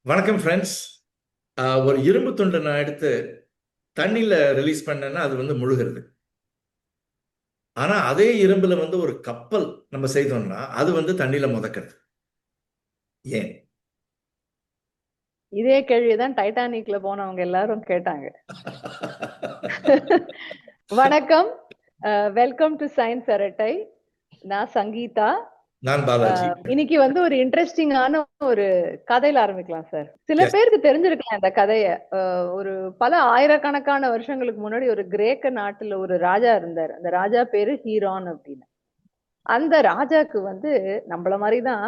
வணக்கம் ஃப்ரெண்ட்ஸ். ஒரு இரும்பு துண்டை நான் எடுத்து தண்ணியில் ரிலீஸ் பண்ணேன்னா அது வந்து முழுகிறது. ஆனால் அதே இரும்புல வந்து ஒரு கப்பல் நம்ம செய்தோம்னா அது வந்து தண்ணியில் முதக்கிறது. ஏன்? இதே கேள்விதான் டைட்டானிக்ல போனவங்க எல்லாரும் கேட்டாங்க. வணக்கம். வெல்கம் டு சயின்ஸ் அரட்டை. நான் சங்கீதா. நான் பாலாஜி. இன்னைக்கு வந்து ஒரு இன்ட்ரெஸ்டிங்கான ஒரு கதையில ஆரம்பிக்கலாம் சார். சில எஸ். பேருக்கு தெரிஞ்சிருக்கலாம் இந்த கதைய. ஒரு பல ஆயிரக்கணக்கான வருஷங்களுக்கு முன்னாடி ஒரு கிரேக்க நாட்டுல ஒரு ராஜா இருந்தார். அந்த ராஜா பேரு ஹீரான் அப்படின்னு. அந்த ராஜாக்கு வந்து நம்மள மாதிரிதான்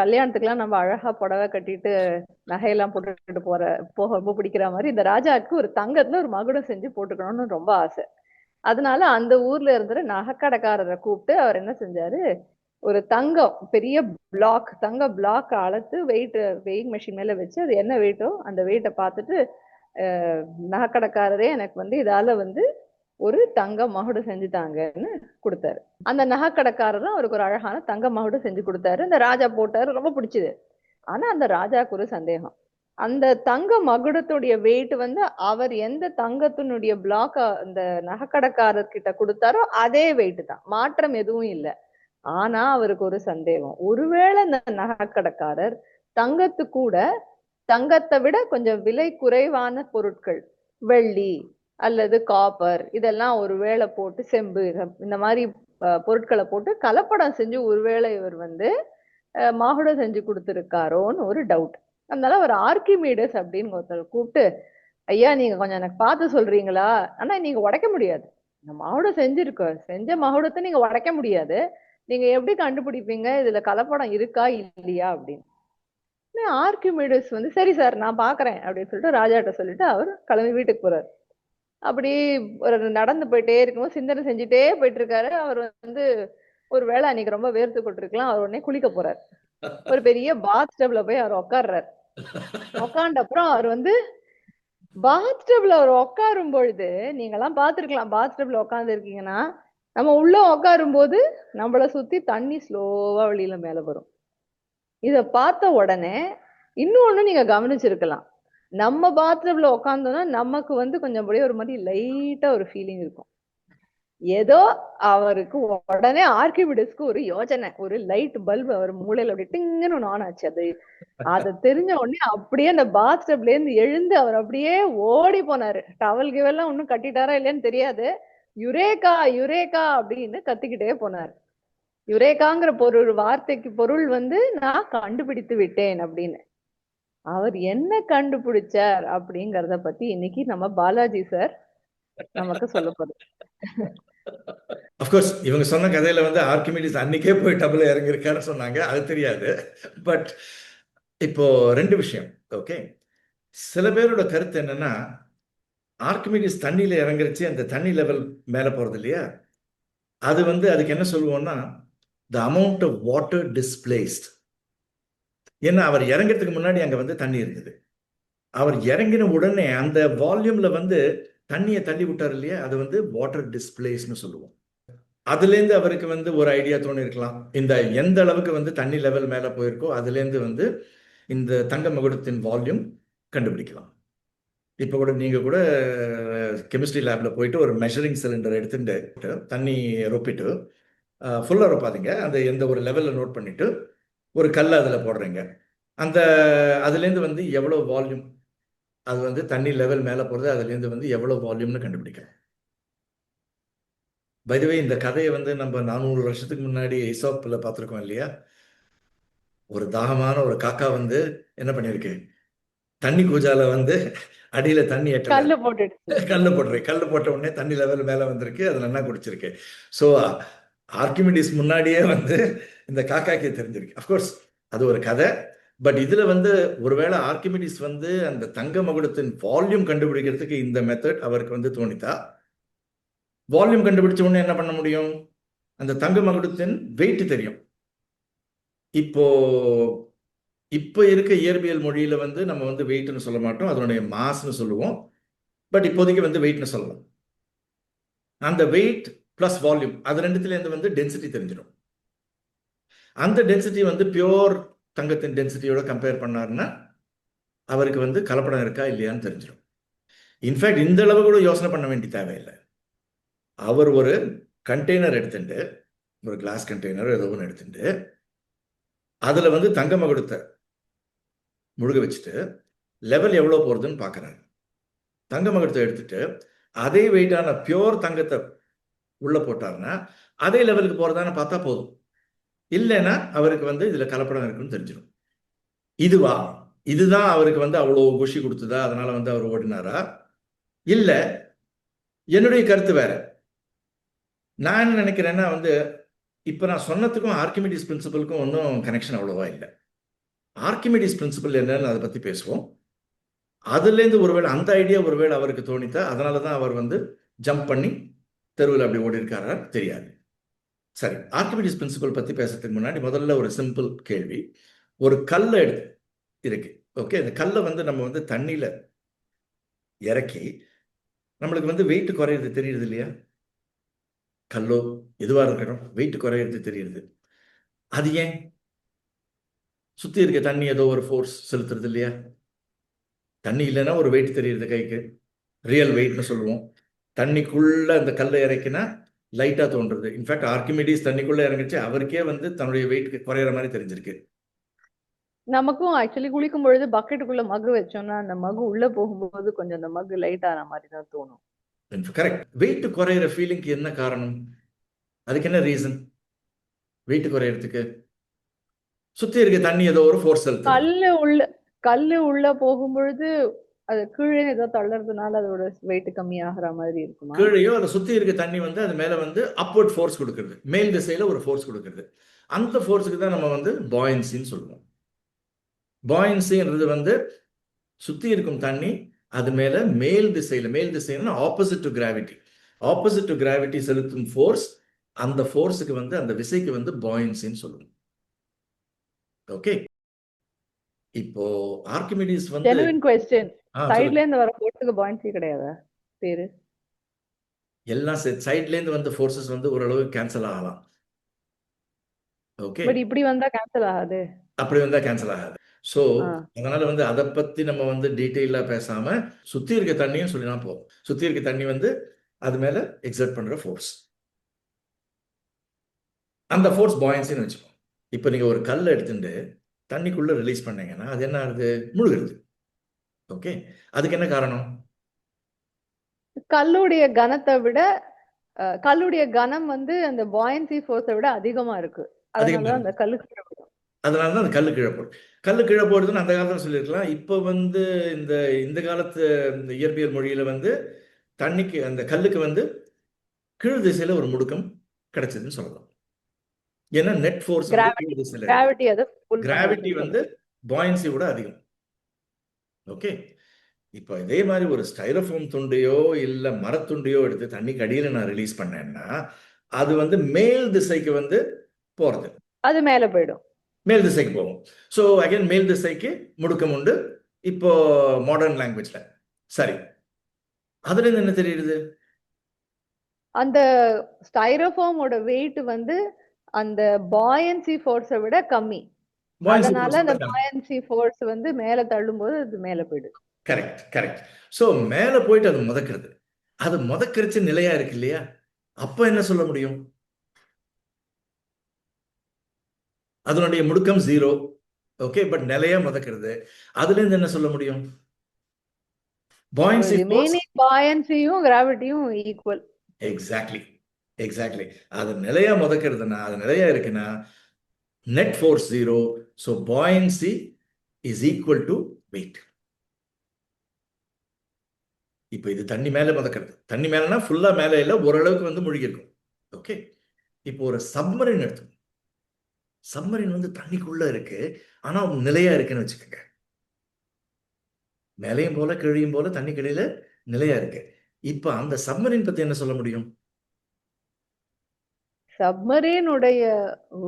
கல்யாணத்துக்குலாம் நம்ம அழகா புடவை கட்டிட்டு நகையெல்லாம் போட்டுட்டு போக ரொம்ப பிடிக்கிற மாதிரி இந்த ராஜாவுக்கு ஒரு தங்கத்துல ஒரு மகுடம் செஞ்சு போட்டுக்கணும்னு ரொம்ப ஆசை. அதனால அந்த ஊர்ல இருந்த நகைக்கடைக்காரரை கூப்பிட்டு அவர் என்ன செஞ்சாரு, ஒரு தங்கம் பெரிய தங்க பிளாக் அளத்து வெயிங் மிஷின் மேல வச்சு அது என்ன வெயிட்டோ அந்த வெயிட்டை பார்த்துட்டு, நகைக்கடைக்காரரே எனக்கு வந்து இதால வந்து ஒரு தங்க மகுடம் செஞ்சுட்டாங்கன்னு கொடுத்தாரு. அந்த நகைக்கடைக்காரரும் அவருக்கு ஒரு அழகான தங்க மகுடம் செஞ்சு கொடுத்தாரு. இந்த ராஜா போட்டாரு, ரொம்ப பிடிச்சது. ஆனா அந்த ராஜாக்கு ஒரு சந்தேகம். அந்த தங்க மகுடத்துடைய வெயிட் வந்து அவர் எந்த தங்கத்தினுடைய பிளாக் அந்த நகைக்கடைக்காரர் கிட்ட கொடுத்தாரோ அதே வெயிட் தான், மாற்றம் எதுவும் இல்லை. ஆனா அவருக்கு ஒரு சந்தேகம், ஒருவேளை இந்த நகைக்கடைக்காரர் தங்கத்து கூட தங்கத்தை விட கொஞ்சம் விலை குறைவான பொருட்கள், வெள்ளி அல்லது காப்பர் இதெல்லாம் ஒருவேளை போட்டு, செம்பு இந்த மாதிரி பொருட்களை போட்டு கலப்படம் செஞ்சு ஒருவேளை இவர் வந்து மாகுடம் செஞ்சு கொடுத்துருக்காரோன்னு ஒரு டவுட். அதனால ஒரு ஆர்கிமீடஸ் அப்படின்னு ஒருத்தர் கூப்பிட்டு, ஐயா நீங்க கொஞ்சம் எனக்கு பார்த்து சொல்றீங்களா, ஆனா நீங்க உடைக்க முடியாது, இந்த மகுடம் செஞ்ச மகுடத்தை நீங்க உடைக்க முடியாது, நீங்க எப்படி கண்டுபிடிப்பீங்க இதுல கலப்படம் இருக்கா இல்லையா அப்படின்னு. ஆர்கிமிடிஸ் வந்து சரி சார் நான் பாக்குறேன் அப்படின்னு சொல்லிட்டு ராஜாட்ட சொல்லிட்டு அவர் கிளம்பி வீட்டுக்கு போறாரு. அப்படி ஒரு நடந்து போயிட்டே இருக்கும்போது சிந்தனை செஞ்சுட்டே போயிட்டு இருக்காரு. அவர் வந்து ஒரு வேளை அன்னைக்கு ரொம்ப வேர்த்து கொண்டிருக்கலாம். அவர் உடனே குளிக்க போறாரு. ஒரு பெரிய பாத் டப்ல போய் அவர் உட்கார்றாரு. உட்கார்ந்த அப்புறம் அவர் வந்து பாத் டப்ல அவர் உட்காரும் பொழுது, நீங்க எல்லாம் பாத்துருக்கலாம், பாத் டப்ல உட்கார்ந்து இருக்கீங்கன்னா நம்ம உள்ள உட்காரும் போது நம்மள சுத்தி தண்ணி ஸ்லோவா வெளியில மேல வரும். இத பார்த்த உடனே இன்னொன்னு நீங்க கவனிச்சிருக்கலாம், நம்ம பாத்ரூம்ல உட்காந்தோம்னா நமக்கு வந்து கொஞ்சம் அப்படியே ஒரு மாதிரி லைட்டா ஒரு ஃபீலிங் இருக்கும். ஏதோ அவருக்கு உடனே ஆர்கிமிடிஸ்க்கு ஒரு யோசனை, ஒரு லைட் பல்ப் அவர் மூளையில அப்படி டிங்குன்னு ஒன்று ஆன் ஆச்சு. அதை தெரிஞ்ச உடனே அப்படியே அந்த பாத்டப்ல இருந்து எழுந்து அவர் அப்படியே ஓடி போனாரு. டவல் கிவெல்லாம் ஒன்னும் கட்டிட்டாரா இல்லையான்னு தெரியாது. யுரேகா யுரேகா அப்படின்னு கத்திக்கிட்டே போனார். யுரேகாங்கிற வார்த்தைக்கு பொருள் வந்து நான் கண்டுபிடித்து விட்டேன் அப்படின்னு. அவர் என்ன கண்டுபிடிச்சார் அப்படிங்கறத பத்தி இன்னைக்கு நம்ம பாலாஜி சார் நமக்கு சொல்ல போறோம். அஃப்கோர்ஸ் இவங்க சொன்ன கதையில வந்து ஆர்கிமிடிஸ் அன்னைக்கே போய் டபுள் இறங்கியிருக்காருன்னு சொன்னாங்க, அது தெரியாது. பட் இப்போ ரெண்டு விஷயம். ஓகே, சில பேரோட கருத்து என்னன்னா, ஆர்கிமிடிஸ் தண்ணியில இறங்குறச்சு அந்த தண்ணி லெவல் மேல போறது இல்லையா, அது வந்து அதுக்கு என்ன சொல்லுவோம்னா the amount of water displaced. ஏன்னா அவர் இறங்கிறதுக்கு முன்னாடி அங்க வந்து தண்ணி இருந்தது. அவர் இறங்கின உடனே அந்த வால்யூம்ல வந்து தண்ணியை தள்ளி விட்டார் இல்லையா, அது வந்து வாட்டர் டிஸ்பிளேஸ்னு சொல்லுவோம். அதுலேருந்து அவருக்கு வந்து ஒரு ஐடியா தோணி இருக்கலாம், இந்த எந்த அளவுக்கு வந்து தண்ணி லெவல் மேலே போயிருக்கோ அதுலேருந்து வந்து இந்த தங்க மகுடத்தின் வால்யூம் கண்டுபிடிக்கலாம். இப்போ கூட நீங்கள் கூட கெமிஸ்ட்ரி லேபில் போயிட்டு ஒரு மெஷரிங் சிலிண்டர் எடுத்துட்டு தண்ணி ரொப்பிட்டு ஃபுல்லாக ரொப்பாதீங்க, அந்த எந்த ஒரு லெவலில் நோட் பண்ணிவிட்டு ஒரு கல் அதில் போடுறீங்க. அந்த அதுலேருந்து வந்து எவ்வளோ வால்யூம், அது வந்து தண்ணி லெவல் மேலே போகிறது, அதுலேருந்து வந்து எவ்வளோ வால்யூம்னு கண்டுபிடிக்கலாம். பை தி வே, இந்த கதையை வந்து நம்ம 400 வருஷத்துக்கு முன்னாடி ஐசாப்பில் பார்த்துருக்கோம் இல்லையா. ஒரு தாகமான ஒரு காக்கா வந்து என்ன பண்ணியிருக்கு, தண்ணி கூஜால வந்து அடியில தண்ணி எட்டல, கல்லு போட்டுடுச்சு. கல்லு போட்ட உடனே தண்ணி லெவல் மேல வந்திருக்கு, அது நல்லா குடிச்சிருக்கு. ஸோ ஆர்கிமிடிஸ் முன்னாடியே வந்து இந்த காக்காக்கே தெரிஞ்சிருக்கு. அஃப்கோர்ஸ் அது ஒரு கதை. பட் இதுல வந்து ஒருவேளை ஆர்கிமிடிஸ் வந்து அந்த தங்க மகுடத்தின் வால்யூம் கண்டுபிடிக்கிறதுக்கு இந்த மெத்தட் அவருக்கு வந்து தோணித்தா, வால்யூம் கண்டுபிடிச்ச உடனே என்ன பண்ண முடியும், அந்த தங்க மகுடத்தின் வெயிட் தெரியும். இப்போ இப்போ இருக்க இயற்பியல் மொழியில வந்து நம்ம வந்து வெயிட்னு சொல்ல மாட்டோம், அதனுடைய மாஸ்ன்னு சொல்லுவோம். பட் இப்போதைக்கு வந்து வெயிட்னு சொல்லலாம். அந்த வெயிட் பிளஸ் வால்யூம் அது ரெண்டுத்துலேருந்து வந்து டென்சிட்டி தெரிஞ்சிடும். அந்த டென்சிட்டி வந்து பியோர் தங்கத்தின் டென்சிட்டியோட கம்பேர் பண்ணாருன்னா அவருக்கு வந்து கலப்படம் இருக்கா இல்லையான்னு தெரிஞ்சிடும். இன்ஃபேக்ட் இந்த அளவு கூட யோசனை பண்ண வேண்டிய தேவையில்லை. அவர் ஒரு கண்டெய்னர் எடுத்துட்டு, ஒரு கிளாஸ் கண்டெய்னர் ஏதோ ஒன்று எடுத்துட்டு, அதில் வந்து தங்க மகுடத்தை முழுக வச்சுட்டு லெவல் எவ்வளோ போகிறதுன்னு பார்க்குறாரு. தங்க மகுடத்தை எடுத்துட்டு அதே வெயிட்டான பியோர் தங்கத்தை உள்ள போட்டாருன்னா அதே லெவலுக்கு போகிறதான்னு பார்த்தா போதும். இல்லைன்னா அவருக்கு வந்து இதில் கலப்படம் இருக்குன்னு தெரிஞ்சிடும். இதுதான் அவருக்கு வந்து அவ்வளோ குஷி கொடுத்ததா, அதனால வந்து அவர் ஓடினாரா? இல்லை, என்னுடைய கருத்து வேற. நான் என்ன நினைக்கிறேன்னா வந்து இப்போ நான் சொன்னதுக்கும் ஆர்கிமிடிஸ் பிரின்சிபலுக்கும் ஒன்றும் கனெக்ஷன் அவ்வளோவா இல்லை. ஆர்கிமிடிஸ் பிரின்சிபல் என்னன்னு அதை பற்றி பேசுவோம். அதுலேருந்து ஒருவேளை அந்த ஐடியா ஒருவேளை அவருக்கு தோணித்தா, அதனால தான் அவர் வந்து ஜம்ப் பண்ணி தெருவில் அப்படி ஓடி இருக்காரா தெரியாது. சரி, ஆர்கிமிடிஸ் பிரின்சிபல் பற்றி பேசுறதுக்கு முன்னாடி முதல்ல ஒரு சிம்பிள் கேள்வி. ஒரு கல்லை இருக்கு, ஓகே? இந்த கல்லை வந்து நம்ம வந்து தண்ணியில் இறக்கி நம்மளுக்கு வந்து வெயிட் குறையிறது தெரியுது இல்லையா? கல்லோ எதுவாக இருக்கணும், வெயிட் குறையிறது தெரியுது. அது ஏன்? சுற்றி இருக்க தண்ணி ஏதோ ஒரு ஃபோர்ஸ் செலுத்துறது இல்லையா? தண்ணி இல்லைன்னா ஒரு வெயிட் தெரியுது கைக்கு, ரியல் வெயிட்னு சொல்லுவோம். தண்ணிக்குள்ள அந்த கல்லை இறக்கினா லைட்டாக தோன்றுறது. இன்ஃபேக்ட் ஆர்கிமிடிஸ் தண்ணிக்குள்ளே இறங்கிச்சு, அவருக்கே வந்து தன்னுடைய வெயிட் குறையிற மாதிரி தெரிஞ்சிருக்கு. நமக்கும் ஆக்சுவலி குளிக்கும் பொழுது பக்கெட்டுக்குள்ள மகு வச்சோம்னா அந்த மகு உள்ள போகும்போது கொஞ்சம் அந்த மகு லைட் ஆன மாதிரி தான் தோணும். கரெக்ட். வெயிட் குறையிற ஃபீலிங்க்கு என்ன காரணம்? அதுக்கு என்ன ரீசன்? வெயிட் குறையறதுக்கு சுத்தி இருக்க தண்ணி ஏதோ ஒரு ஃபோர்ஸ் செலுத்துது. கல்லு உள்ள போகும் பொழுது அது கீழே ஏதோ தள்ளறதுனால அதோட வெயிட் கம்மி ஆகிற மாதிரி இருக்குமா? கீழேயோ அதை சுத்தி இருக்க தண்ணி வந்து அது மேல வந்து அப்வர்ட் ஃபோர்ஸ் கொடுக்குறது, மேல் திசையில ஒரு ஃபோர்ஸ் கொடுக்குறது. அந்த ஃபோர்ஸுக்கு தான் நம்ம வந்து பாயன்சின்னு சொல்லுவோம். பாயன்சின்றது வந்து சுத்தி இருக்கும் தண்ணி அது மேல மேல் திசைன்னா ஆப்போசிட் டு கிராவிட்டி செலுத்தும் ஃபோர்ஸ். அந்த ஃபோர்ஸுக்கு வந்து அந்த விசைக்கு வந்து பாயன்சின்னு சொல்லுவோம். ஓகே, இப்போ ஆர்கிமிடிஸ் வந்து ஜெனுவின் क्वेश्चन, சைடுல சொல்லுங்க. இருந்து வர ஃபோர்ஸுக்கு பாயிண்ட்ஸே கிடையாதா பேரு? எல்லாம் சைட்ல இருந்து வந்த ஃபோர்ஸஸ் வந்து ஓரளவு கேன்சல் ஆகலாம். ஓகே, பட் இப்படி வந்தா கேன்சல் ஆகாது. அப்படி வந்தா கேன்சல் ஆகாது. ஸோ அதனால வந்து அதை பத்தி நம்ம வந்து டீட்டெயிலா பேசாம சுத்தி இருக்க தண்ணியும் சொல்லினா போதும். சுத்தி இருக்க தண்ணி வந்து அது மேல எக்ஸர்ட் பண்ற ஃபோர்ஸ், அந்த ஃபோர்ஸ் பாயன்சின்னு வச்சுக்கோம். இப்போ நீங்க ஒரு கல்லை எடுத்துட்டு தண்ணிக்குள்ள ரிலீஸ் பண்ணீங்கன்னா அது என்ன ஆகுது? முழுகிறது. ஓகே, அதுக்கு என்ன காரணம்? கல்லுடைய கனத்தை விட கல்லுடைய கனம் வந்து அந்த பாயன்சி ஃபோர்ஸை விட அதிகமா இருக்கு. அதனால அந்த கல்லு கீழே போடும். அதனால தான் அந்த கல்லு கீழே போடும். கல்லு கீழே போடுதுன்னு அந்த காலத்தில் சொல்லியிருக்கலாம். இப்போ வந்து இந்த காலத்து இந்த இயற்பியல் மொழியில வந்து தண்ணிக்கு அந்த கல்லுக்கு வந்து கீழ் திசையில ஒரு முடுக்கம் கிடைச்சதுன்னு சொல்லலாம். ஏன்னா நெட் ஃபோர்ஸ் கீழ் திசையில கிராவிட்டி வந்து பாயன்சி விட அதிகம். ஓகே, இப்போ இதே மாதிரி ஒரு ஸ்டைரோஃபோம் துண்டையோ இல்ல மரத்துண்டையோ எடுத்து தண்ணிக்கு அடியில் நான் ரிலீஸ் பண்ணேன்னா அது வந்து மேல் திசைக்கு வந்து போறது, அது மேல போயிடும், மேல் திசைக்கு போகும். ஸோ அகைன் மேல் திசைக்கு முடுக்கம் உண்டு இப்போ மாடர்ன் லாங்குவேஜ்ல. சரி, அதுல இருந்து என்ன தெரியுது? அந்த ஸ்டைரோஃபோமோட வெயிட் வந்து அந்த பாயன்சி ஃபோர்ஸை விட கம்மி. அதனால அந்த பாயன்சி ஃபோர்ஸ் வந்து மேல தள்ளும்போது அது மேல போயிடுது. கரெக்ட். ஸோ மேல போயிட்டு அது முதக்கிறது. அது முதக்கரிச்சு நிலையா இருக்கு இல்லையா? அப்ப என்ன சொல்ல முடியும்? அதனுடைய முடுக்கம் 0. ஓகே, பட் நிலையா முதக்கிறது. அதுல இருந்து என்ன சொல்ல முடியும்? பாயன்சி ஃபோர்ஸ், பாயன்சியும் கிராவிட்டியும் ஈக்குவல். எக்ஸாக்ட்லி. அது நிலையா முதக்கிறதுனா, அது நிலையா இருக்குன்னா net force 0, so buoyancy is equal to weight. இப்போ இது தண்ணி மேல முதக்கிறது. தண்ணி மேலனா ஃபுல்லா மேல இல்ல, ஓரளவுக்கு வந்து முழுகி இருக்கும். ஓகே, இப்போ ஒரு சப்மரின் எடுத்து, சப்மரின் வந்து தண்ணிக்குள்ள இருக்கு, ஆனா நிலையா இருக்குன்னு வச்சுக்கோங்க. மேலையும் போல கீழையும் போல தண்ணி கீழே நிலையா இருக்கு. இப்போ அந்த சப்மரின் பத்தி என்ன சொல்ல முடியும்? சப்மரீனுடைய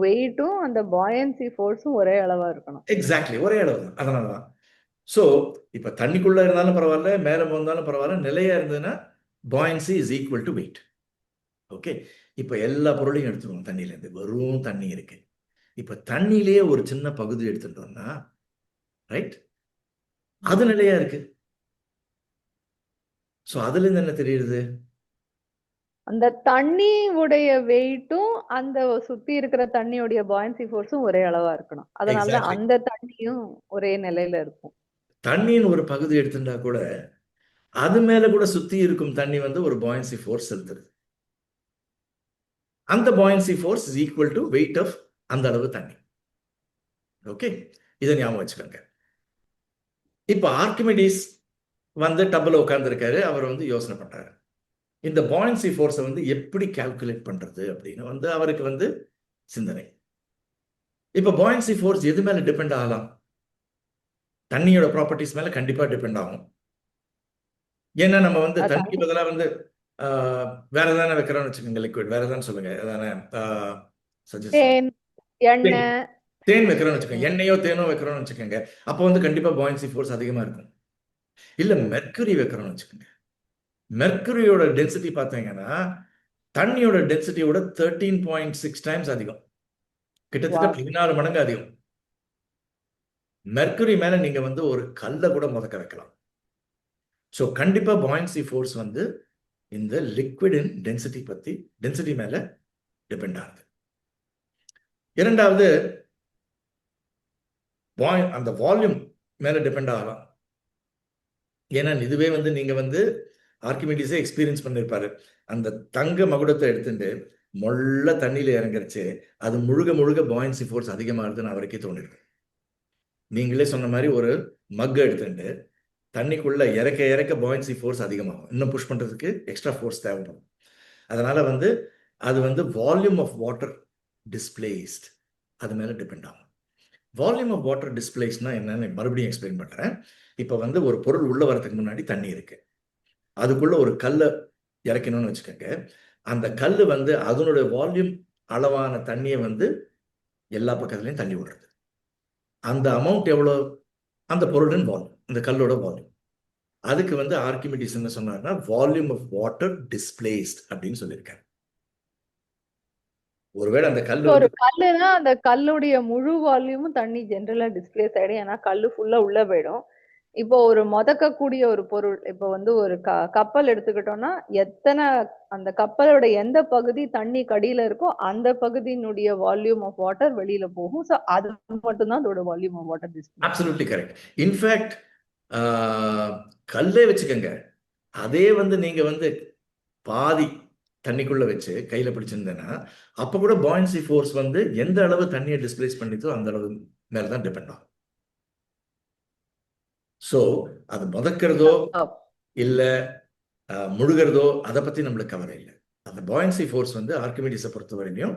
வெயிட்டும் அந்த பாயன்சி ஃபோர்ஸும் ஒரே அளவா இருக்கணும். எக்ஸாக்ட்லி, ஒரே அளவு தான். அதனால தான். ஸோ இப்போ தண்ணிக்குள்ள இருந்தாலும் பரவாயில்ல, மேலே போந்தாலும் பரவாயில்ல, நிலையா இருந்ததுன்னா buoyancy is equal to weight. Okay, இப்போ எல்லா பொருளையும் எடுத்துருவோம். தண்ணியிலேருந்து வெறும் தண்ணி இருக்கு. இப்போ தண்ணியிலேயே ஒரு சின்ன பகுதி எடுத்துட்டோம்னா, ரைட், அது நிலையா இருக்கு. ஸோ அதுல இருந்து என்ன தெரியுது? அந்த தண்ணி உடைய வெயிட்டும் அந்த சுத்தி இருக்கிற தண்ணியோடைய பாயன்சி ஃபோர்ஸும் ஒரே அளவா இருக்கணும். அதனாலதான் எக்ஸாக்ட்லி. அந்த தண்ணியும் ஒரே நிலையில இருக்கும். தண்ணியின் ஒரு பகுதி எடுத்துட்டா கூட அது மேல கூட சுத்தி இருக்கும் தண்ணி வந்து ஒரு பாயன்சி ஃபோர்ஸ் செலுத்துது. அந்த buoyancy force is equal to weight of அந்த அளவு தண்ணி. ஓகே, இதை ஞாபகம் வச்சுக்கோங்க. இப்போ ஆர்கிமிடிஸ் வந்து டப்புல உட்கார்ந்துருக்காரு. அவர் வந்து யோசனை பண்றாரு, இந்த பாயன்சி ஃபோர்ஸை வந்து எப்படி கால்குலேட் பண்றது அப்படின்னு வந்து அவருக்கு வந்து சிந்தனை. இப்போ பாயன்சி ஃபோர்ஸ் எது மேல டிபெண்ட் ஆகலாம்? தண்ணியோட ப்ராப்பர்ட்டிஸ் மேல கண்டிப்பா டிபெண்ட் ஆகும். ஏன்னா நம்ம வந்து தண்ணிக்கு பதிலா வந்து வேற எதான வைக்கிறோம்னு வச்சுக்கோங்க, லிக்விட் வேற எதான்னு சொல்லுங்க, எதான சஜஸ்ட். தேன், எண்ணெய். தேன் வைக்கிறோம்னு வச்சுக்கோங்க, எண்ணெயோ தேனோ வைக்கிறோம்னு வச்சுக்கோங்க, அப்போ வந்து கண்டிப்பா பாயன்சி ஃபோர்ஸ் அதிகமா இருக்கும். இல்ல மெர்க்குரி வைக்கிறோம்னு வச்சுக்கோங்க, மெர்க்குரியோட டென்சிட்டி பார்த்தீங்கன்னா தண்ணியோட டென்சிட்டியோட 13.6 டைம்ஸ் அதிகம், கிட்டத்தட்ட 14 மடங்கு அதிகம். மெர்க்குரி மேல நீங்க வந்து ஒரு கல்லை கூட முதக்க வைக்கலாம். ஸோ கண்டிப்பா பாயன்சி ஃபோர்ஸ் வந்து இந்த லிக்விடின் டென்சிட்டி மேல டிபெண்ட் ஆகுது. இரண்டாவது அந்த வால்யூம் மேல டிபெண்ட் ஆகலாம். ஏன்னா இதுவே வந்து நீங்க வந்து ஆர்கிமிடிஸே எக்ஸ்பீரியன்ஸ் பண்ணிருப்பாரு. அந்த தங்க மகுடத்தை எடுத்துட்டு மொள்ள தண்ணியில இறங்கிருச்சு, அது முழுக முழுக பாயன்சி ஃபோர்ஸ் அதிகமாகுதுன்னு அவருக்கே தோணிருக்கு. நீங்களே சொன்ன மாதிரி ஒரு மக் எடுத்துட்டு தண்ணிக்குள்ள இறக்க இறக்க பாயன்சி ஃபோர்ஸ் அதிகமாகும், இன்னும் புஷ் பண்றதுக்கு எக்ஸ்ட்ரா ஃபோர்ஸ் தேவைப்படும். அதனால வந்து அது வந்து வால்யூம் ஆஃப் வாட்டர் டிஸ்பிளேஸ்ட் அது மேல டிபெண்ட் ஆகும். வால்யூம் ஆஃப் வாட்டர் டிஸ்பிளேஸ்னா என்னன்னு மறுபடியும் எக்ஸ்பிளைன் பண்றேன். இப்போ வந்து ஒரு பொருள் உள்ள வரதுக்கு முன்னாடி தண்ணி இருக்கு, அதுக்குள்ள ஒரு கல்லை இறக்கணும்னு வச்சுக்கோங்க. அந்த கல் வந்து அதனுடைய வால்யூம் அளவான தண்ணியை வந்து எல்லா பக்கத்துலையும் தண்ணி விடுறது. அந்த அமௌண்ட் எவ்வளோ? அந்த பொருளின் வால்யூம், அந்த கல்லோட வால்யூம். அதுக்கு வந்து ஆர்கிமிடிஸ் என்ன சொன்னார்னா வால்யூம் ஆஃப் வாட்டர் டிஸ்பிளேஸ்ட் அப்படின்னு சொல்லியிருக்காரு. ஒருவேளை அந்த கல்லு ஒரு கல்லுனா அந்த கல்லுடைய முழு வால்யூமும் தண்ணி ஜென்ரலா டிஸ்பிளேஸ் ஆயிடும், ஏன்னா கல்லு ஃபுல்லா உள்ள போயிடும். இப்போ ஒரு முதக்கக்கூடிய ஒரு பொருள், இப்போ வந்து ஒரு கப்பல் எடுத்துக்கிட்டோம்னா எத்தனை அந்த கப்பலோட எந்த பகுதி தண்ணி கடியில இருக்கோ அந்த பகுதியினுடைய வால்யூம் ஆஃப் வாட்டர் வெளியில போகும். ஸோ அது மட்டும்தான் அதோட volume of water display. Absolutely correct. In fact கல்லே வச்சுக்கோங்க, அதே வந்து நீங்க வந்து பாதி தண்ணிக்குள்ள வச்சு கையில பிடிச்சிருந்தேன்னா அப்ப கூட பாயன்சி ஃபோர்ஸ் வந்து எந்த அளவு தண்ணியை டிஸ்பிளேஸ் பண்ணித்தோ அந்த அளவு மேலதான் டிபெண்ட் ஆகும். ஸோ அது முதக்கிறதோ இல்ல முழுகிறதோ அதை பத்தி நம்மளுக்கு கவலை இல்லை. அந்த பாயன்சி ஃபோர்ஸ் வந்து ஆர்கிமிடிஸை பொறுத்தவரையிலையும்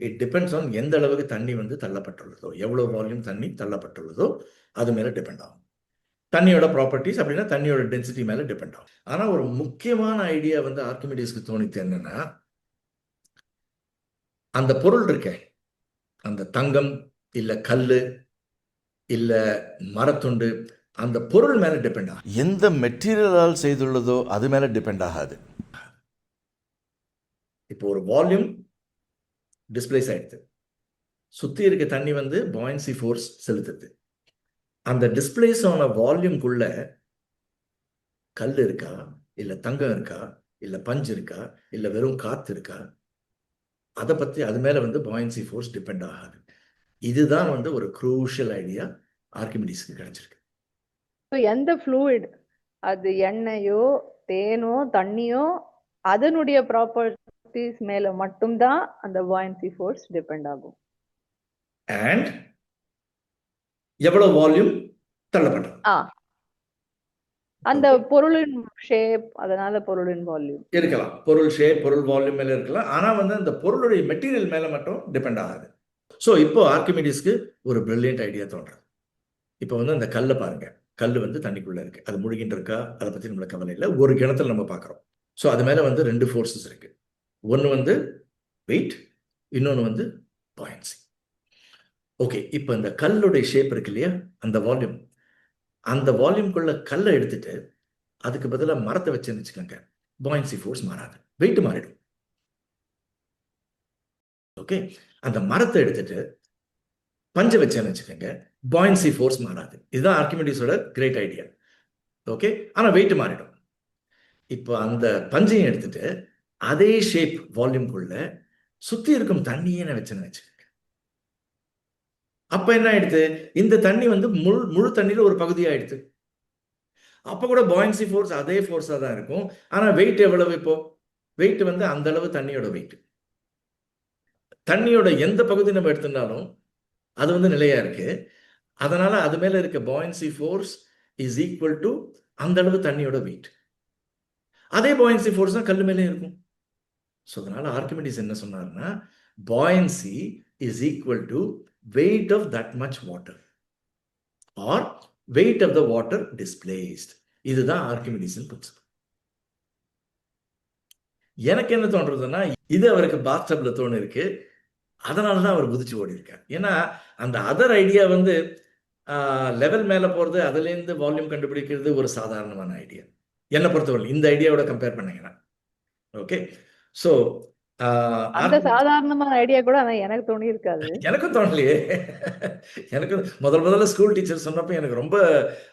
இட் டிபெண்ட்ஸ் ஆன் எந்த அளவுக்கு தண்ணி வந்து தள்ளப்பட்டுள்ளதோ, எவ்வளவு வால்யூம் தண்ணி தள்ளப்பட்டுள்ளதோ அது மேல டிபெண்ட் ஆகும். தண்ணியோட ப்ராப்பர்ட்டிஸ் அப்படின்னா தண்ணியோட டென்சிட்டி மேல டிபெண்ட் ஆகும். ஆனா ஒரு முக்கியமான ஐடியா வந்து ஆர்கிமிடிஸ்க்கு தோணித்து என்னன்னா, அந்த பொருள் இருக்கே, அந்த தங்கம் இல்ல கல்லு இல்ல மரத்துண்டு, அந்த பொருள் மேல டிபெண்ட் ஆகும். எந்த மெட்டீரியலால் செய்துள்ளதோ அது மேல டிபெண்ட் ஆகாது. இப்போ ஒரு வால்யூம் டிஸ்பிளேஸ் ஆயிடுது, சுத்தி இருக்க தண்ணி வந்து பாயன்சி ஃபோர்ஸ் செலுத்துது. அந்த டிஸ்பிளேஸ் ஆன வால்யூம்குள்ள கல் இருக்கா இல்ல தங்கம் இருக்கா இல்ல பஞ்சு இருக்கா இல்ல வெறும் காத்து இருக்கா, அதை பத்தி அது மேல வந்து பாயன்சி ஃபோர்ஸ் டிபெண்ட் ஆகாது. இதுதான் வந்து ஒரு குரூஷியல் ஐடியா ஆர்கிமிடிஸ்க்கு கிடைச்சிருக்கு. எந்த ஃப்ளூயிட், அது எண்ணெயோ தேனோ தண்ணியோ, அதனுடைய ப்ராப்பர்ட்டிஸ் மேல மட்டும்தான் அந்த பாயன்சி ஃபோர்ஸ் டிபெண்ட் ஆகும். அண்ட் எவ்வளவு வால்யூம் தள்ளப்பட்டது, அந்த பொருளின் ஷேப், அதனால பொருளின் வால்யூம் இருக்கலாம். பொருள் ஷேப், பொருள் வால்யூம் மேல இருக்கலாம். ஆனா வந்து அந்த பொருளுடைய மெட்டீரியல் மேல மட்டும் டிபெண்ட் ஆகாது. ஸோ இப்போ ஆர்கிமிடிஸ்க்கு ஒரு பிரில்லியன்ட் ஐடியா தோன்றது. இப்போ வந்து அந்த கல்லை பாருங்க, கல் வந்து தண்ணிக்குள்ள இருக்கு, அது முழுகிட்டு இருக்கா அதை பத்தி நம்மளுக்கு கவலை இல்லை. ஒரு கிணத்துல நம்ம பார்க்குறோம். ஸோ அது மேல வந்து 2 ஃபோர்ஸஸ் இருக்கு. ஒன்று வந்து வெயிட், இன்னொன்று வந்து பாயன்சி. ஓகே, இப்போ இந்த கல்லுடைய ஷேப் இருக்கு இல்லையா, அந்த வால்யூம், அந்த வால்யூம்குள்ள கல்லை எடுத்துட்டு அதுக்கு பதிலாக மரத்தை வச்சுன்னு வச்சுக்கோங்க, பாயன்சி ஃபோர்ஸ் மாறாது, வெயிட் மாறிடும். ஓகே, அந்த மரத்தை எடுத்துட்டு பஞ்சை வச்சேன்னு வச்சுக்கோங்க, பாயின்சி ஃபோர்ஸ் மாறாது. இதுதான் ஆர்கிமிடிஸோட கிரேட் ஐடியா. ஓகே, ஆனால் வெயிட் மாறிடும். இப்போ அந்த பஞ்சையும் எடுத்துட்டு அதே ஷேப் வால்யூம்குள்ள சுத்தி இருக்கும் தண்ணியே நான் வச்சேன்னு வச்சுக்கோங்க. அப்ப என்ன ஆயிடுது, இந்த தண்ணி வந்து முழு தண்ணியில ஒரு பகுதி ஆயிடுது. அப்ப கூட பாயின்சி ஃபோர்ஸ் அதே ஃபோர்ஸா தான் இருக்கும். ஆனா வெயிட் எவ்வளவு? இப்போ வெயிட் வந்து அந்த அளவு தண்ணியோட வெயிட். தண்ணியோட எந்த பகுதி நம்ம எடுத்துட்டாலும் அது வந்து நிலையா இருக்கு. அதனால அது மேல இருக்க பாயின்சி ஃபோர்ஸ் இஸ் ஈக்குவல் டு அந்த அளவு தண்ணியோட வெயிட். அதே பாயின்சி ஃபோர்ஸ் தான் கல்லு மேலே இருக்கும். ஸோ அதனால ஆர்கிமிடிஸ் என்ன சொன்னார்னா, buoyancy is equal to weight of that much water or weight of the water displaced. இதுதான் ஆர்கிமிடிஸ் பிரின்சிபல். எனக்கு என்ன தோன்றதுன்னா, இது அவருக்கு பாத்டப்ல தோணு இருக்கு. அதனால தான் அவர் குதிச்சு ஓடி இருக்கார். ஏன்னா அந்த அதர் ஐடியா வந்து லெவல் மேல போறது, அதுலேருந்து வால்யூம் கண்டுபிடிக்கிறது ஒரு சாதாரணமான ஐடியா என்னை பொறுத்தவரை, இந்த ஐடியாவோட கம்பேர் பண்ணீங்கன்னா. ஓகே, ஸோ அந்த சாதாரணமான ஐடியா கூட ஆனா எனக்கு தோணி இருக்காது. எனக்கும் தோணலையே. எனக்கு முதல்ல ஸ்கூல் டீச்சர் சொன்னப்போ எனக்கு ரொம்ப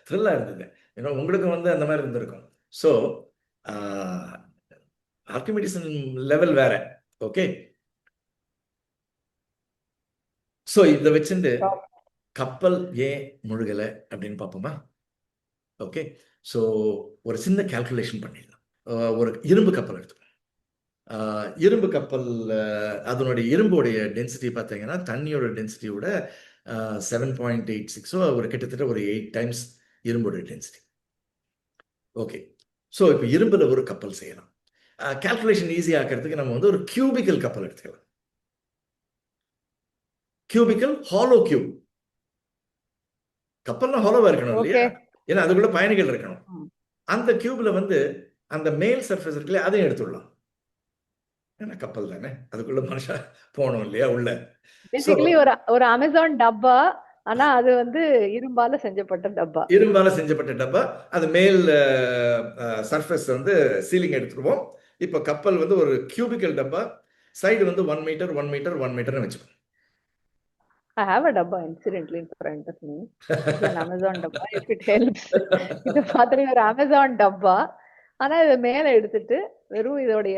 த்ரில்லா இருந்தது. ஏன்னா உங்களுக்கு வந்து அந்த மாதிரி இருந்திருக்கும். ஸோ ஆர்கிமிடிஸ் லெவல் வேற. ஓகே, ஸோ இதை வச்சுட்டு கப்பல் ஏன் முழுகலை அப்படின்னு பார்ப்போமா? ஓகே, ஸோ ஒரு சின்ன கால்குலேஷன் பண்ணிடலாம். ஒரு இரும்பு கப்பல் எடுத்துக்கோம். இரும்பு கப்பல் அதனுடைய இரும்புடைய டென்சிட்டி பார்த்தீங்கன்னா தண்ணியோட டென்சிட்டியோட 7.86, ஒரு கிட்டத்தட்ட ஒரு 8 டைம்ஸ் இரும்போட டென்சிட்டி. ஓகே, ஸோ இப்போ இரும்புல ஒரு கப்பல் செய்யலாம். கால்குலேஷன் ஈஸி ஆக்கிறதுக்கு நம்ம வந்து ஒரு கியூபிக்கல் கப்பல் எடுத்துக்கலாம். Cubical hollow cube. கப்பல்னா ஹாலோவா இருக்கணும் இல்லையா? ஏன்னா அதுக்குள்ள பயணிகள் இருக்கணும். அந்த கியூப்ல வந்து அந்த மேல் சர்ஃபேஸ் இருக்குல்ல, அதையும் எடுத்துடலாம். ஏன்னா கப்பல் தானே, அதுக்குள்ள மனுஷன் போகணும் இல்லையா உள்ள. பேசிக்கலி ஒரு அமேசான் டப்பா, ஆனா அது வந்து இரும்பால செஞ்சப்பட்ட டப்பா. இரும்பால செஞ்சப்பட்ட டப்பா. அது மேல் சர்ஃபேஸ் வந்து சீலிங் எடுத்துருவோம். இப்போ கப்பல் வந்து ஒரு கியூபிக்கல் டப்பா, சைடு வந்து 1 மீட்டர் 1 மீட்டர் 1 மீட்டர்னு வச்சுக்கோங்க. I have a dabba incidentally in front of me. It's an Amazon dabba, if it helps. இது மாதிரி ஒரு அமேசான் டப்பா, ஆனா இதை மேல எடுத்துட்டு வெறும் இதோடைய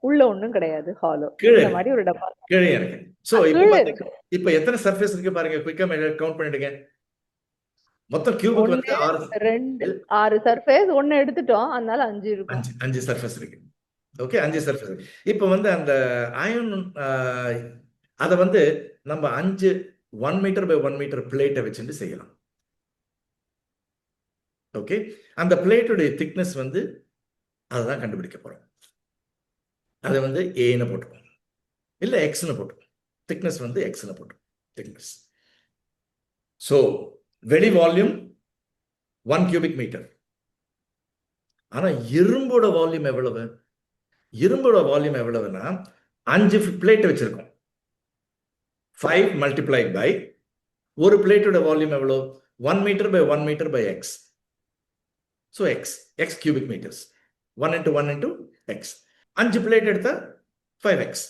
உள்ள ஒண்ணும் கிடையாது, ஹாலோ. இந்த மாதிரி ஒரு டப்பா கீழே இருக்கு. சோ இப்போ எத்தனை சர்ஃபேஸ் இருக்கு பாருங்க, குயிக்கா கவுண்ட் பண்ணிடுங்க. மொத்தம் கியூபுக்கு வந்து 6 சர்ஃபேஸ், ஒன்னு எடுத்துட்டோம், அதனால 5 இருக்கும். 5 சர்ஃபேஸ் இருக்கு. Okay, 5 surface. இப்போ வந்து அந்த அயன் அதை வந்து நம்ம 5 1 மீட்டர் பை 1 மீட்டர் பிளேட்டை வச்சுட்டு செய்யலாம். ஓகே, அந்த பிளேட்டுடைய திக்னஸ் வந்து அதுதான் கண்டுபிடிக்க போறோம். அதை வந்து ஏன்னு போட்டுப்போம், இல்லை எக்ஸ்னு போட்டுப்போம். திக்னஸ் வந்து எக்ஸ்னு போட்டுப்போம். திக்னஸ். ஸோ வெளி வால்யூம் 1 கியூபிக் மீட்டர். ஆனா இரும்போட வால்யூம் எவ்வளவு? இரும்போட வால்யூம் எவ்வளவுன்னா 5 பிளேட் வச்சிருக்கோம். 5 மல்டிப்ளைட் பை ஒரு பிளேட்டோட வால்யூம் எவ்வளோ? 1 metre by 1 metre by x. So x cubic metres. 1 into 1 into x. 5 plate எடுத்தா 5x.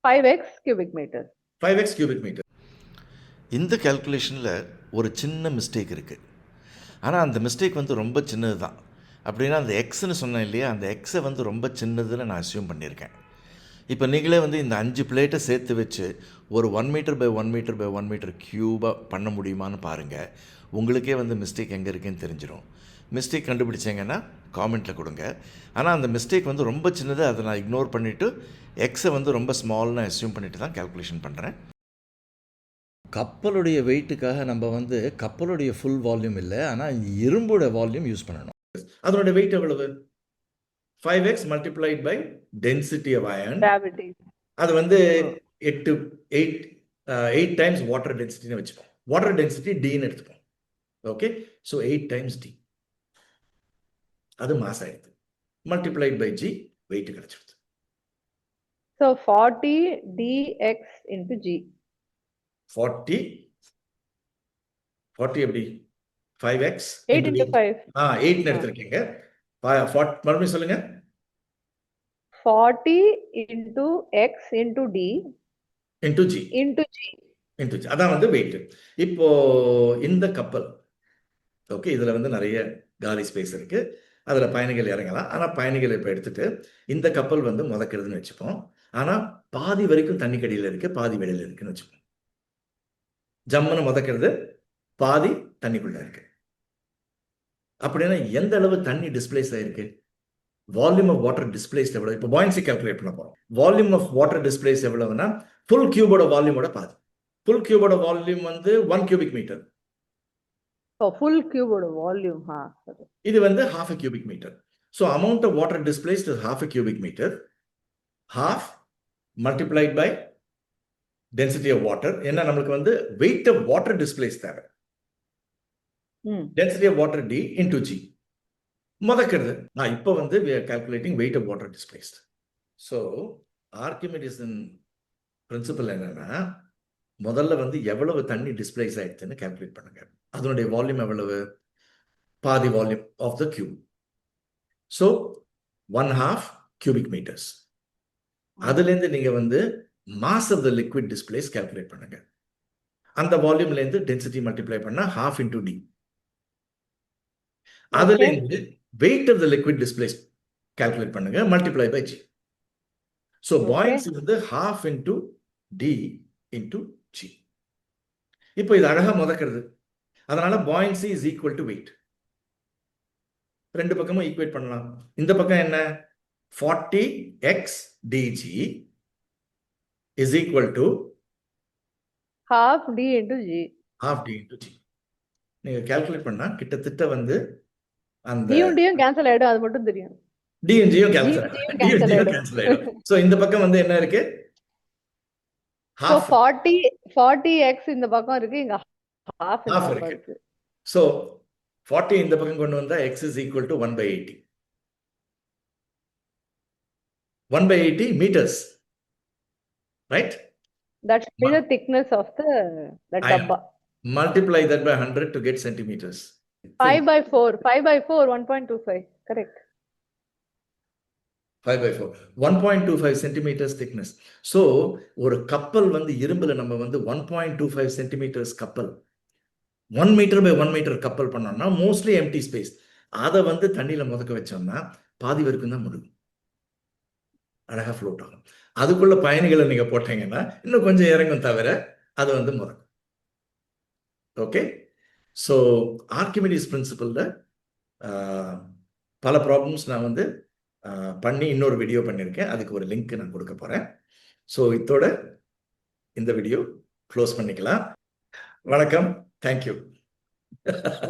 5x cubic metre. 5x cubic metre. இந்த கால்குலேஷனில் ஒரு சின்ன மிஸ்டேக் இருக்குது. ஆனால் அந்த மிஸ்டேக் வந்து ரொம்ப சின்னது தான். அப்படின்னா அந்த எக்ஸ்ன்னு சொன்னேன் இல்லையா, அந்த எக்ஸை வந்து ரொம்ப சின்னதுன்னு நான் அஸ்யூம் பண்ணியிருக்கேன். இப்போ நீங்களே வந்து இந்த 5 பிளேட்டை சேர்த்து வச்சு ஒரு 1 metre by 1 metre by 1 metre க்யூபாக பண்ண முடியுமான்னு பாருங்கள். உங்களுக்கே வந்து மிஸ்டேக் எங்கே இருக்குன்னு தெரிஞ்சிடும். மிஸ்டேக் கண்டுபிடிச்சிங்கன்னா காமெண்ட்டில் கொடுங்க. ஆனால் அந்த மிஸ்டேக் வந்து ரொம்ப சின்னது, அதை நான் இக்னோர் பண்ணிவிட்டு எக்ஸை வந்து ரொம்ப ஸ்மால்னு அஸ்யூம் பண்ணிவிட்டு தான் கால்குலேஷன் பண்ணுறேன். கப்பலுடைய வெயிட்டுக்காக நம்ம வந்து கப்பலுடைய ஃபுல் வால்யூம் இல்லை, ஆனால் இரும்போட வால்யூம் யூஸ் பண்ணணும். அதனுடைய வெயிட் எவ்வளவு? 5x multiplied by density of iron. Gravity. அது வந்து 8 டைம்ஸ் வாட்டர் டென்சிட்டின்னு வச்சுப்போம். வாட்டர் டென்சிட்டி டின்னு எடுத்துப்போம். Okay, so 8 times D. அது மாஸ் ஆயிடுது. மல்டிப்ளைட் பை ஜி, வெயிட் கிடைச்சிடுது. So 40 dx into g. 40 எப்படி? 5x 8 into 5. 8 எடுத்திருக்கீங்க. மறுபடியும் சொல்லுங்க. 40 into x into d into g. into g. Into G, அதான் வந்து வெயிட். இப்போ இந்த கப்பல், ஓகே, இதுல வந்து நிறைய காலி ஸ்பேஸ் இருக்கு, அதுல பயணிகள் இறங்கலாம். ஆனா பயணிகள் இப்ப எடுத்துட்டு இந்த கப்பல் வந்து முதக்கிறதுன்னு வச்சுப்போம். ஆனா பாதி வரைக்கும் தண்ணிக்கடியில இருக்கு, பாதி வெளியில இருக்குன்னு வச்சுப்போம். ஜம்முன்னு முதக்கிறது, பாதி தண்ணிக்குள்ள இருக்கு. அப்படின்னா எந்த அளவு தண்ணி டிஸ்பிளேஸ் ஆயிருக்கு? வால்யூம் ஆஃப் வாட்டர் டிஸ்பிளேஸ்ட் எவ்வளவு? இப்போ பாயின்சி கால்குலேட் பண்ண போறோம். வால்யூம் ஆஃப் வாட்டர் டிஸ்பிளேஸ் எவ்வளவுன்னா ஃபுல் கியூபோட வால்யூமோட பாதி. ஃபுல் கியூபோட வால்யூம் வந்து 1 cubic மீட்டர். ஃபுல் கியூபோட வால்யூம். இது வந்து half a cubic meter. So amount of water displaced is half a cubic meter. Half multiplied by density of water. என்ன நம்மளுக்கு வந்து weight of water displaced தேவை. Density of water D into G. முதக்கிறது. நான் இப்போ வந்து we are calculating weight of water displaced. So Archimedes principle என்னன்னா, முதல்ல வந்து எவ்வளவு தண்ணி டிஸ்பிளேஸ் ஆயிடுச்சுன்னு கால்குலேட் பண்ணுங்க. அதனுடைய வால்யூம் எவ்வளவு? பாதி volume of the cube. So 1/2 cubic meters. அதுலேருந்து நீங்க வந்து mass of the liquid displace calculate பண்ணுங்க. அந்த வால்யூம்லேருந்து டென்சிட்டி மல்டிப்ளை பண்ணா half into D. அதுலேருந்து weight of the liquid displace calculate பண்ணுங்க, multiply by G. So buoyancy வந்து half into D into G. இப்போ இது அழகா முதக்கிறது. அதனால பாயின்சி இஸ் ஈக்குவல் டு வெயிட். ரெண்டு பக்கமும் ஈக்குவேட் பண்ணலாம். இந்த பக்கம் என்ன? 40x dg is equal to half D into G. half D into G. நீங்க கால்குலேட் பண்ணா கிட்டத்தட்ட வந்து அந்த D கேன்சல் ஆயிடும், அது மட்டும் தெரியும். D and G கேன்சல் ஆயிடும். சோ இந்த பக்கம் வந்து என்ன இருக்கு? So 40x இந்த பக்கம் இருக்கு, இங்க half இருக்கு. சோ 40 இந்த பக்கம் கொண்டு வந்தா x is equal to 1/80. 1/80 meters. Right? That's the thickness of that dabba. Multiply that by 100 to get centimeters. 5/4, 1.25. Correct. 5/4. 1.25 centimeters thickness. So ஒரு கப்பல் வந்து இரும்புல நம்ம வந்து 1.25 centimeters கப்பல், 1 meter by 1 meter கப்பல் பண்ணோம்னா மோஸ்ட்லி எம்டி ஸ்பேஸ். அதை வந்து தண்ணியில முதக்க வச்சோம்னா பாதி வரைக்கும் தான் முடியும், அழகா ஃப்ளோட் ஆகும். அதுக்குள்ள பயணிகளை நீங்க போட்டீங்கன்னா இன்னும் கொஞ்சம் இறங்கும், தவிர அது வந்து முதக்கும். ஓகே, ஸோ ஆர்கிமிடிஸ் பிரின்சிபல்ல பல ப்ராப்ளம்ஸ் நான் வந்து பண்ணி இன்னொரு வீடியோ பண்ணியிருக்கேன். அதுக்கு ஒரு லிங்க் நான் கொடுக்க போறேன். ஸோ இதோட இந்த வீடியோ க்ளோஸ் பண்ணிக்கலாம். வணக்கம். தேங்க்யூ.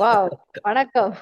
வாவ், வணக்கம்.